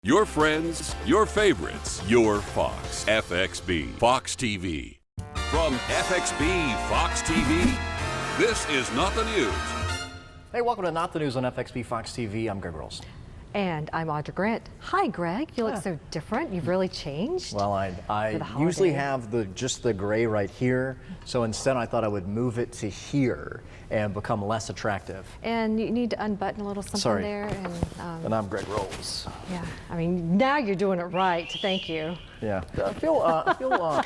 Your friends, your favorites, your Fox. FXB Fox TV. From FXB Fox TV, this is Not the News. Hey, welcome to Not the News on FXB Fox TV. I'm Greg Rolls. And I'm Audra Grant. Hi, Greg. You look so different. You've really changed. Well, I usually have just the gray right here, so instead I thought I would move it to here and become less attractive. And you need to unbutton a little something there. And I'm Greg Rolls. Yeah, I mean, now you're doing it right. Thank you. Yeah, I feel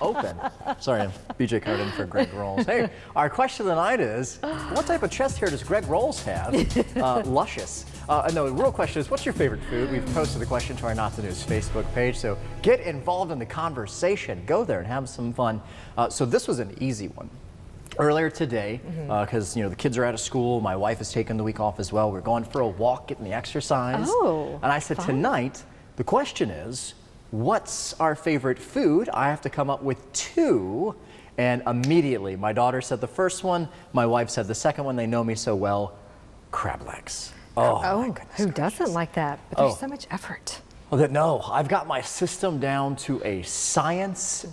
open. Sorry, I'm BJ Cardin for Greg Rolls. Hey, our question of the night is, what type of chest hair does Greg Rolls have? Luscious. No, the real question is, what's your favorite food? We've posted the question to our Not the News Facebook page, so get involved in the conversation. Go there and have some fun. So this was an easy one. Earlier today, because the kids are out of school, my wife is taking the week off as well. We're going for a walk, getting the exercise. Oh, and I said, tonight, the question is, what's our favorite food? I have to come up with two. And immediately, my daughter said the first one, my wife said the second one. They know me so well, crab legs. Oh, my goodness who gracious. doesn't like that? But there's so much effort. Well, no, I've got my system down to a science.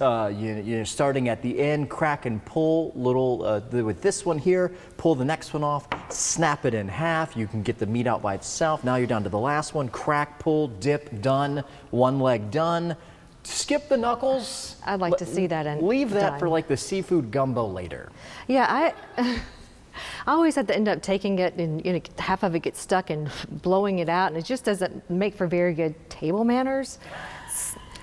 Starting at the end, crack and pull, with this one here, pull the next one off, snap it in half. You can get the meat out by itself. Now you're down to the last one, crack, pull, dip, done, one leg done. Skip the knuckles. I'd like to see that. And leave that for like the seafood gumbo later. Yeah, I always have to end up taking it and half of it gets stuck and blowing it out, and it just doesn't make for very good table manners.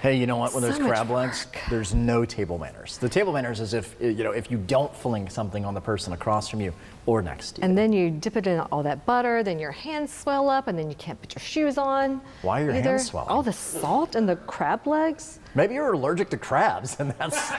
Hey, you know what? When there's crab legs, there's no table manners. The table manners is if you don't fling something on the person across from you or next to you. And then you dip it in all that butter, then your hands swell up, and then you can't put your shoes on. Why are your hands swelling? All the salt and the crab legs. Maybe you're allergic to crabs, and that's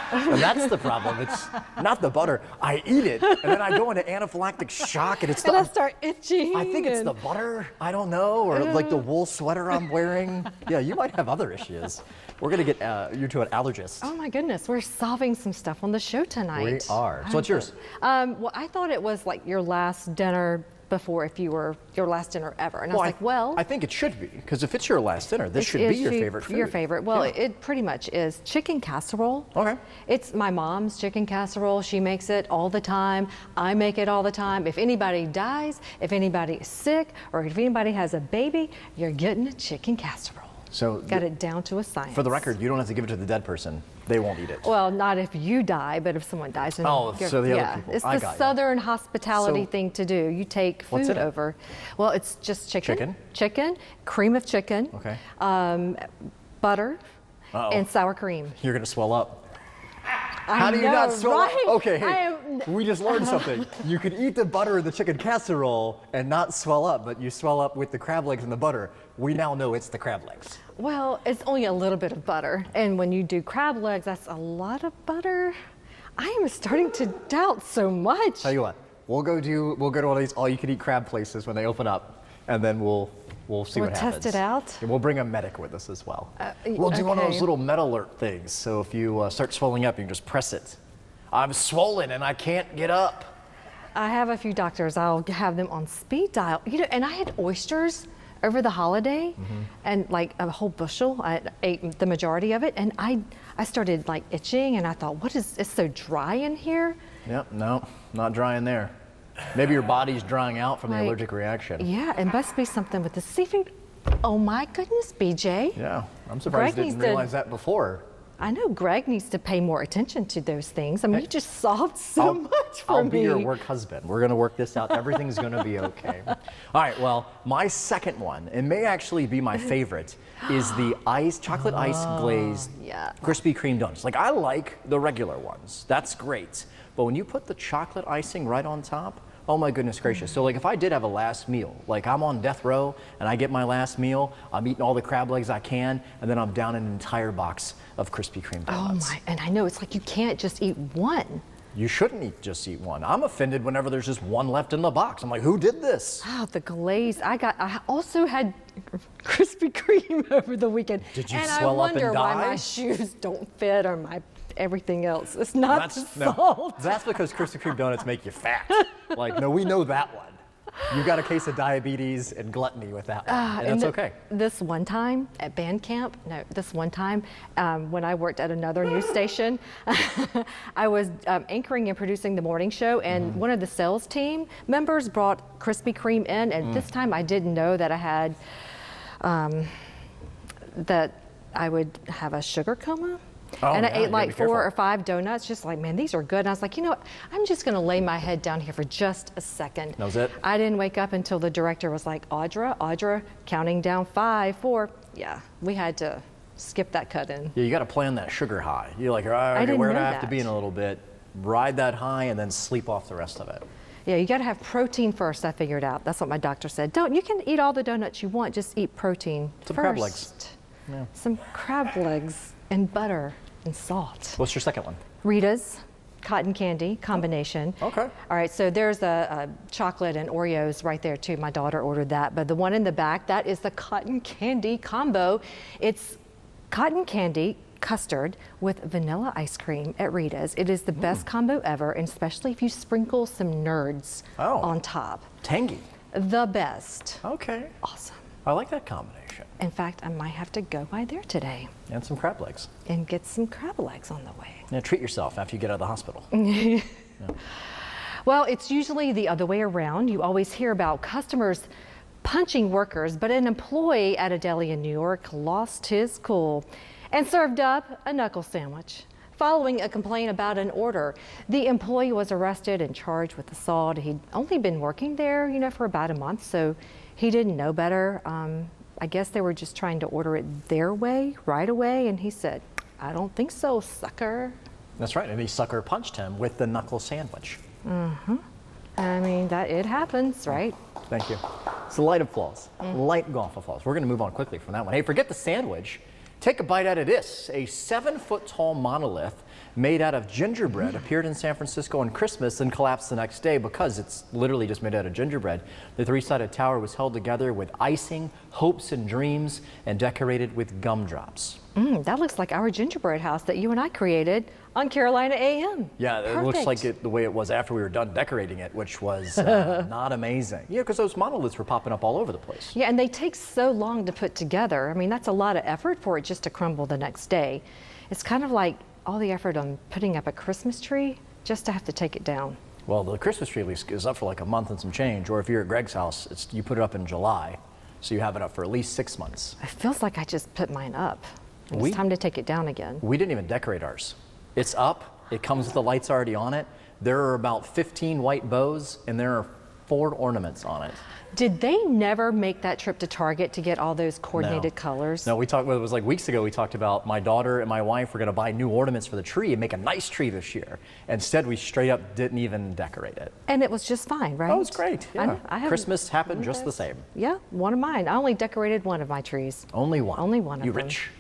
the problem. It's not the butter. I eat it, and then I go into anaphylactic shock, and I start itching. I think it's the butter. I don't know, or like the wool sweater I'm wearing. Yeah, you might have other issues. We're gonna get you to an allergist. Oh my goodness, we're solving some stuff on the show tonight. We are. So what's yours? Well, I thought it was like your last dinner before, if you were your last dinner ever. And I was like, well, I think it should be, because if it's your last dinner, this should be your favorite food. Your favorite. Well, it pretty much is chicken casserole. Okay. It's my mom's chicken casserole. She makes it all the time. I make it all the time. If anybody dies, if anybody is sick, or if anybody has a baby, you're getting a chicken casserole. So got it down to a science. For the record, you don't have to give it to the dead person. They won't eat it. Well, not if you die, but if someone dies. So the other people. It's the Southern hospitality thing to do. You take food over. Well, it's just chicken. Chicken, cream of chicken. Okay. Butter, and sour cream. You're gonna swell up. How do you not swell up? Okay, hey, we just learned something. You could eat the butter in the chicken casserole and not swell up, but you swell up with the crab legs and the butter. We now know it's the crab legs. Well, it's only a little bit of butter. And when you do crab legs, that's a lot of butter. I am starting to doubt so much. Tell you what, we'll go to one of these all-you-can-eat crab places when they open up, and then we'll see what happens. Test it out. And we'll bring a medic with us as well. We'll do one of those little med alert things. So if you start swelling up, you can just press it. I'm swollen and I can't get up. I have a few doctors. I'll have them on speed dial. And I had oysters over the holiday, and like a whole bushel. I ate the majority of it, and I started like itching, and I thought, it's so dry in here? Yep, no, not dry in there. Maybe your body's drying out from the allergic reaction. Yeah, it must be something with the seafood. Oh my goodness, BJ. Yeah, I'm surprised you didn't realize that before. I know Greg needs to pay more attention to those things. I mean, you just solved so much for me. I'll be your work husband. We're gonna work this out. Everything's gonna be okay. All right, well, my second one, and may actually be my favorite, is the chocolate ice glazed Krispy Kreme donuts. Like, I like the regular ones. That's great. But when you put the chocolate icing right on top, oh my goodness gracious. So like if I did have a last meal, like I'm on death row and I get my last meal, I'm eating all the crab legs I can, and then I'm down an entire box of Krispy Kreme donuts. Oh my, and I know it's like you can't just eat one. You shouldn't just eat one. I'm offended whenever there's just one left in the box. I'm like, who did this? Oh, the glaze. I also had Krispy Kreme over the weekend. Did you swell up and die? And I wonder why my shoes don't fit or my everything else. It's not the salt. That's because Krispy Kreme donuts make you fat. Like, no, we know that one. You got a case of diabetes and gluttony with that one, and that's okay. This one time at band camp, when I worked at another news station, I was anchoring and producing the morning show, and one of the sales team members brought Krispy Kreme in, and this time I didn't know that I had, that I would have a sugar coma. Oh, and I yeah, ate like 4 careful. or 5 donuts, just like, man, these are good. And I was like, you know what? I'm just going to lay my head down here for just a second. That was it? I didn't wake up until the director was like, Audra, counting down 5, 4. Yeah, we had to skip that cut in. Yeah, you got to plan that sugar high. You're like, all right, okay, where do I have to be in a little bit? Ride that high and then sleep off the rest of it. Yeah, you got to have protein first. I figured out. That's what my doctor said. You can eat all the donuts you want, just eat protein Some first. crab legs. Yeah. Some crab legs and butter and salt. What's your second one? Rita's cotton candy combination. Okay. All right, so there's a chocolate and Oreos right there too. My daughter ordered that, but the one in the back, that is the cotton candy combo. It's cotton candy custard with vanilla ice cream at Rita's. It is the best combo ever, and especially if you sprinkle some nerds on top. Tangy. The best. Okay. Awesome. I like that combination. In fact, I might have to go by there today. And some crab legs. And get some crab legs on the way. Now treat yourself after you get out of the hospital. Yeah. Well, it's usually the other way around. You always hear about customers punching workers, but an employee at a deli in New York lost his cool and served up a knuckle sandwich. Following a complaint about an order, the employee was arrested and charged with assault. He'd only been working there, for about a month, so he didn't know better. I guess they were just trying to order it their way, right away, and he said, I don't think so, sucker. That's right, and he sucker punched him with the knuckle sandwich. I mean, it happens, right? Thank you. So light of flaws, light golf of flaws. We're going to move on quickly from that one. Hey, forget the sandwich. Take a bite out of this. A 7-foot-tall monolith made out of gingerbread appeared in San Francisco on Christmas and collapsed the next day because it's literally just made out of gingerbread. The 3-sided tower was held together with icing, hopes and dreams, and decorated with gumdrops. That looks like our gingerbread house that you and I created on Carolina AM. Yeah, it looks like it the way it was after we were done decorating it, which was not amazing. Yeah, because those monoliths were popping up all over the place. Yeah, and they take so long to put together. I mean, that's a lot of effort for it just to crumble the next day. It's kind of like all the effort on putting up a Christmas tree just to have to take it down. Well, the Christmas tree at least is up for like a month and some change, or if you're at Greg's house, you put it up in July, so you have it up for at least 6 months. It feels like I just put mine up. It's time to take it down again. We didn't even decorate ours. It's up, it comes with the lights already on it. There are about 15 white bows, and there are 4 ornaments on it. Did they never make that trip to Target to get all those coordinated colors? No, it was like weeks ago, we talked about my daughter and my wife were gonna buy new ornaments for the tree and make a nice tree this year. Instead, we straight up didn't even decorate it. And it was just fine, right? Oh, it was great, yeah. Christmas happened just the same. Yeah, one of mine. I only decorated one of my trees. Only one? Only one of them. You rich?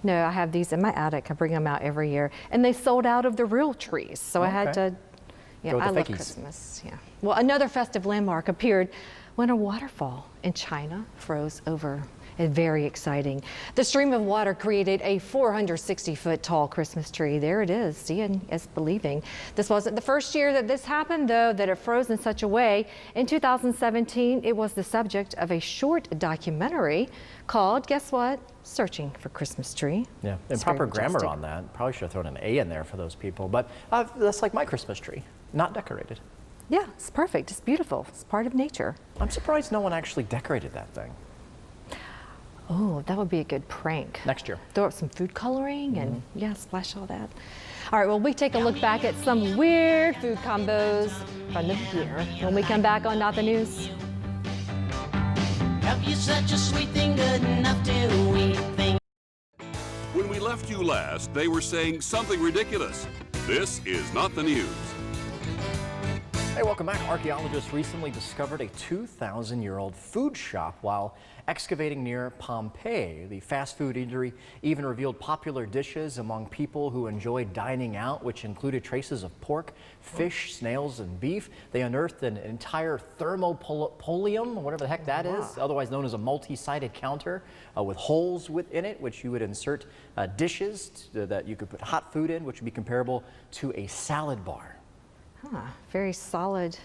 No, I have these in my attic. I bring them out every year. And they sold out of the real trees. So I had to, I love Christmas. Yeah. Well, another festive landmark appeared when a waterfall in China froze over. And very exciting. The stream of water created a 460-foot tall Christmas tree. There it is. Seeing is believing. This wasn't the first year that this happened, though, that it froze in such a way. In 2017, it was the subject of a short documentary called, guess what? Searching for Christmas Tree. Yeah, and proper grammar on that. Probably should have thrown an A in there for those people. But that's like my Christmas tree, not decorated. Yeah, it's perfect. It's beautiful. It's part of nature. I'm surprised no one actually decorated that thing. Oh, that would be a good prank. Next year. Throw up some food coloring and splash all that. All right, well, we take a look back at some weird food combos from the year when we come back on Not the News. Have you such a sweet thing good enough to eat thing? When we left you last, they were saying something ridiculous. This is Not the News. Hey, welcome back. Archaeologists recently discovered a 2,000-year-old food shop while excavating near Pompeii. The fast food eatery even revealed popular dishes among people who enjoyed dining out, which included traces of pork, fish, snails, and beef. They unearthed an entire thermopolium, whatever the heck that is, otherwise known as a multi-sided counter with holes within it, which you would insert dishes that you could put hot food in, which would be comparable to a salad bar. Very solid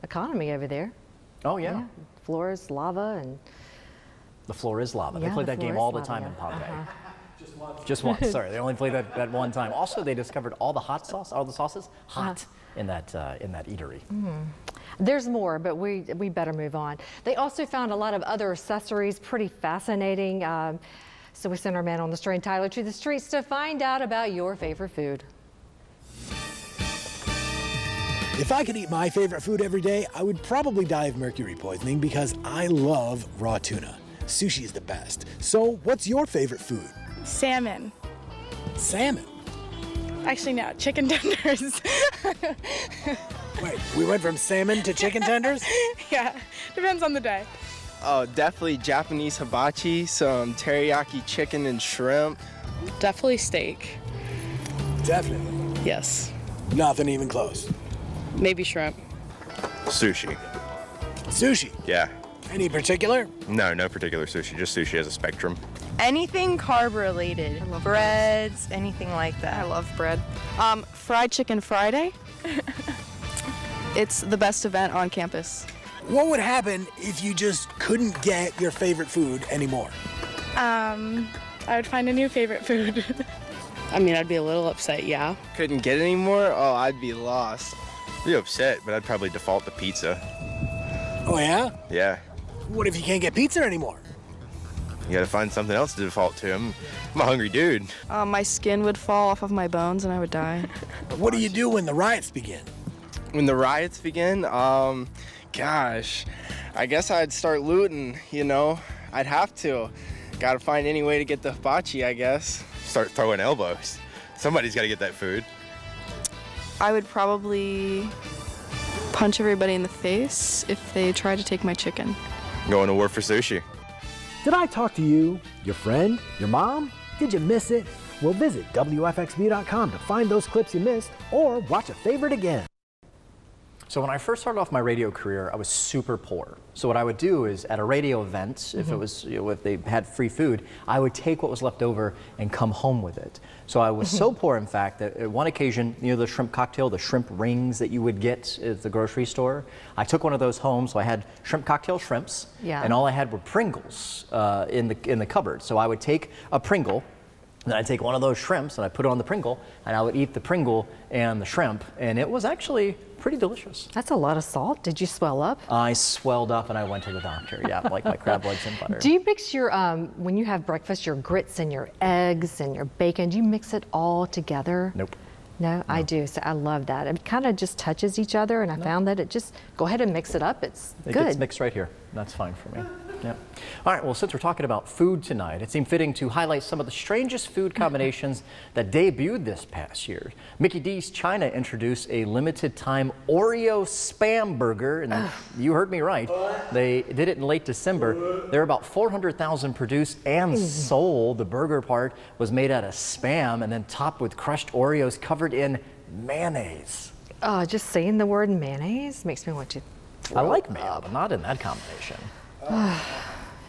economy over there. Oh, yeah. Floor is lava and... The floor is lava. Yeah, they played the that game floor all is the time lava, in Pompeii. Uh-huh. Just once, sorry. They only played that one time. Also, they discovered all the sauces hot in that eatery. There's more, but we better move on. They also found a lot of other accessories, pretty fascinating. So we sent our man on the street, Tyler, to the streets to find out about your favorite food. If I could eat my favorite food every day, I would probably die of mercury poisoning because I love raw tuna. Sushi is the best. So what's your favorite food? Salmon. Salmon? Actually, no, chicken tenders. Wait, we went from salmon to chicken tenders? Yeah, depends on the day. Oh, definitely Japanese hibachi, some teriyaki chicken and shrimp. Definitely steak. Definitely. Yes. Nothing even close. Maybe shrimp. Sushi. Sushi? Yeah. Any particular? No particular sushi. Just sushi as a spectrum. Anything carb related. Breads, anything like that. I love bread. Fried Chicken Friday. It's the best event on campus. What would happen if you just couldn't get your favorite food anymore? I would find a new favorite food. I mean, I'd be a little upset, yeah. Couldn't get any more? Oh, I'd be lost. I'd be upset, but I'd probably default to pizza. Oh, yeah? Yeah. What if you can't get pizza anymore? You gotta find something else to default to. I'm a hungry dude. My skin would fall off of my bones and I would die. What do you do when the riots begin? When the riots begin, gosh, I guess I'd start looting, you know. I'd have to. Gotta find any way to get the hibachi, I guess. Start throwing elbows. Somebody's gotta get that food. I would probably punch everybody in the face if they tried to take my chicken. Going to war for sushi. Did I talk to you, your friend, your mom? Did you miss it? Well, visit WFXB.com to find those clips you missed or watch a favorite again. So when I first started off my radio career, I was super poor. So what I would do is at a radio event, if it was, if they had free food, I would take what was left over and come home with it. So I was so poor, in fact, that at one occasion, you know, the shrimp cocktail, the shrimp rings that you would get at the grocery store, I took one of those home. So I had shrimp cocktail shrimps, and all I had were Pringles in the cupboard. So I would take a Pringle. Then I'd take one of those shrimps and I'd put it on the Pringle, and I would eat the Pringle and the shrimp, and it was actually pretty delicious. That's a lot of salt. Did you swell up? I swelled up and I went to the doctor. Yeah, like my crab legs and butter. Do you mix your, when you have breakfast, your grits and your eggs and your bacon, do you mix it all together? Nope. No, I do. So I love that. It kind of just touches each other, and I found that it just, go ahead and mix it up. It's good. It gets mixed right here. That's fine for me. Yeah. All right, well, since we're talking about food tonight, it seemed fitting to highlight some of the strangest food combinations that debuted this past year. Mickey D's China introduced a limited time Oreo Spam Burger, and you heard me right. They did it in late December. There were about 400,000 produced and sold. The burger part was made out of Spam and then topped with crushed Oreos covered in mayonnaise. Just saying the word mayonnaise makes me want to I like mayo, but not in that combination.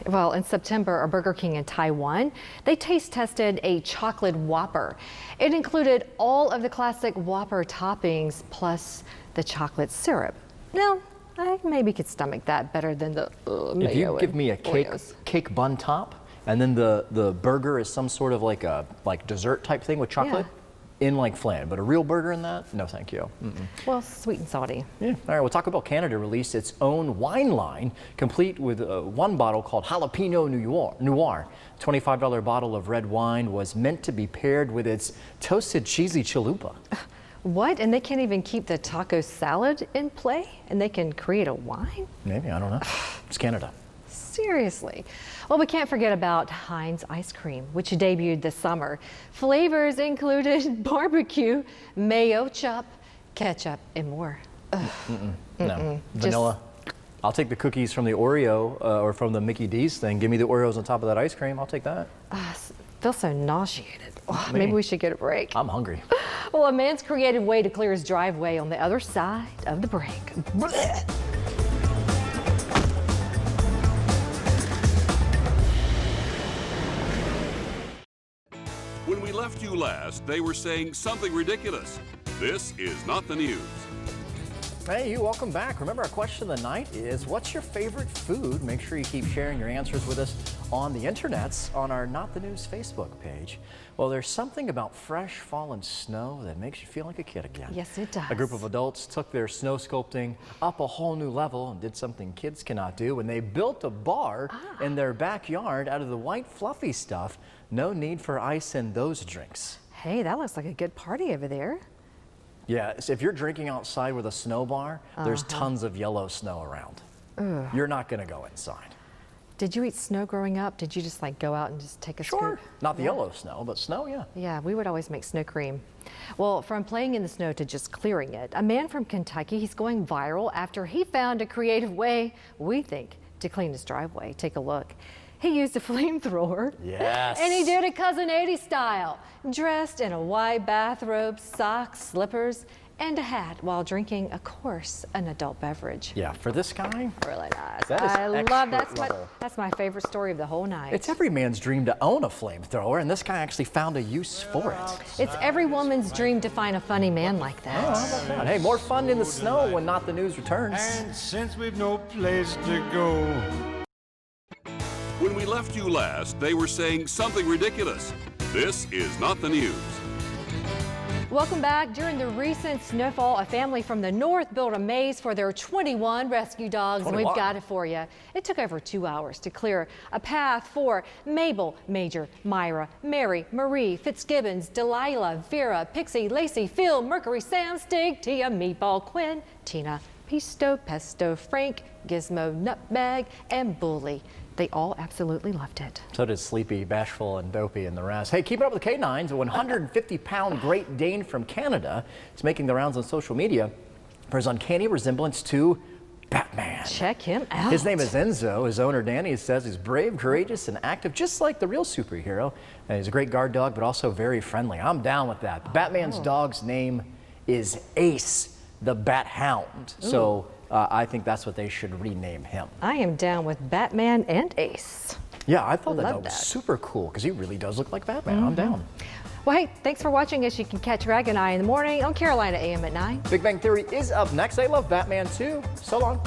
Well, in September, a Burger King in Taiwan, they taste tested a chocolate Whopper. It included all of the classic Whopper toppings plus the chocolate syrup. Now, I maybe could stomach that better than the mayo. If you give me a cake bun top, and then the burger is some sort of like dessert type thing with chocolate. In like flan, but a real burger in that? No, thank you. Well, sweet and salty. Yeah. All right, well, Taco Bell Canada released its own wine line, complete with one bottle called Jalapeno Noir. $25 bottle of red wine was meant to be paired with its toasted cheesy chalupa. What? And they can't even keep the taco salad in play? And they can create a wine? Maybe, I don't know. It's Canada. Seriously. Well, we can't forget about Heinz ice cream, which debuted this summer. Flavors included barbecue, mayo chup, ketchup, and more. No, vanilla. I'll take the cookies from the Oreo or from the Mickey D's thing. Give me the Oreos on top of that ice cream. I'll take that. Feel so nauseated. Maybe we should get a break. I'm hungry. Well, a man's creative way to clear his driveway on the other side of the break. Blech. When we left you last, they were saying something ridiculous. This is not the news. Hey, you, welcome back. Remember, our question of the night is, what's your favorite food? Make sure you keep sharing your answers with us on the internets on our Not the News Facebook page. Well, there's something about fresh fallen snow that makes you feel like a kid again. Yes, it does. A group of adults took their snow sculpting up a whole new level and did something kids cannot do when they built a bar in their backyard out of the white fluffy stuff. No need for ice in those drinks. Hey, that looks like a good party over there. Yeah, so if you're drinking outside with a snow bar, there's tons of yellow snow around. You're not going to go inside. Did you eat snow growing up? Did you just like go out and just take a Sure. scoop? Not the yellow snow, but snow, yeah. Yeah, we would always make snow cream. Well, from playing in the snow to just clearing it, a man from Kentucky, he's going viral after he found a creative way, we think, to clean his driveway. Take a look. He used a flamethrower. Yes. And he did it Cousin Eddie style, dressed in a white bathrobe, socks, slippers, and a hat while drinking, of course, an adult beverage. Yeah, for this guy, Really nice. that is I love level. that's my favorite story of the whole night. It's every man's dream to own a flamethrower, and this guy actually found a use for it. It's every woman's dream to find a funny man like that. Oh, how about that? Hey, more fun in the snow when Not the News returns. And since we've no place to go. When we left you last, they were saying something ridiculous. This is Not the News. Welcome back. During the recent snowfall, a family from the north built a maze for their 21 rescue dogs, and we've got it for you. It took over 2 hours to clear a path for Mabel, Major, Myra, Mary, Marie, Fitzgibbons, Delilah, Vera, Pixie, Lacey, Phil, Mercury, Sam, Stig, Tia, Meatball, Quinn, Tina, Pisto, Pesto, Frank, Gizmo, Nutmeg, and Bully. They all absolutely loved it. So did Sleepy, Bashful, and Dopey and the rest. Hey, keep it up with the K9s. A 150-pound Great Dane from Canada is making the rounds on social media for his uncanny resemblance to Batman. Check him out. His name is Enzo. His owner, Danny, says he's brave, courageous, and active, just like the real superhero. And he's a great guard dog, but also very friendly. I'm down with that. Batman's dog's name is Ace, the Bat Hound. So I think that's what they should rename him. I am down with Batman and Ace. Yeah, I thought that Love dog was that. super cool because he really does look like Batman. I'm down. Well, hey, thanks for watching us. You can catch Rag and I in the morning on Carolina AM at 9. Big Bang Theory is up next. I love Batman too. So long.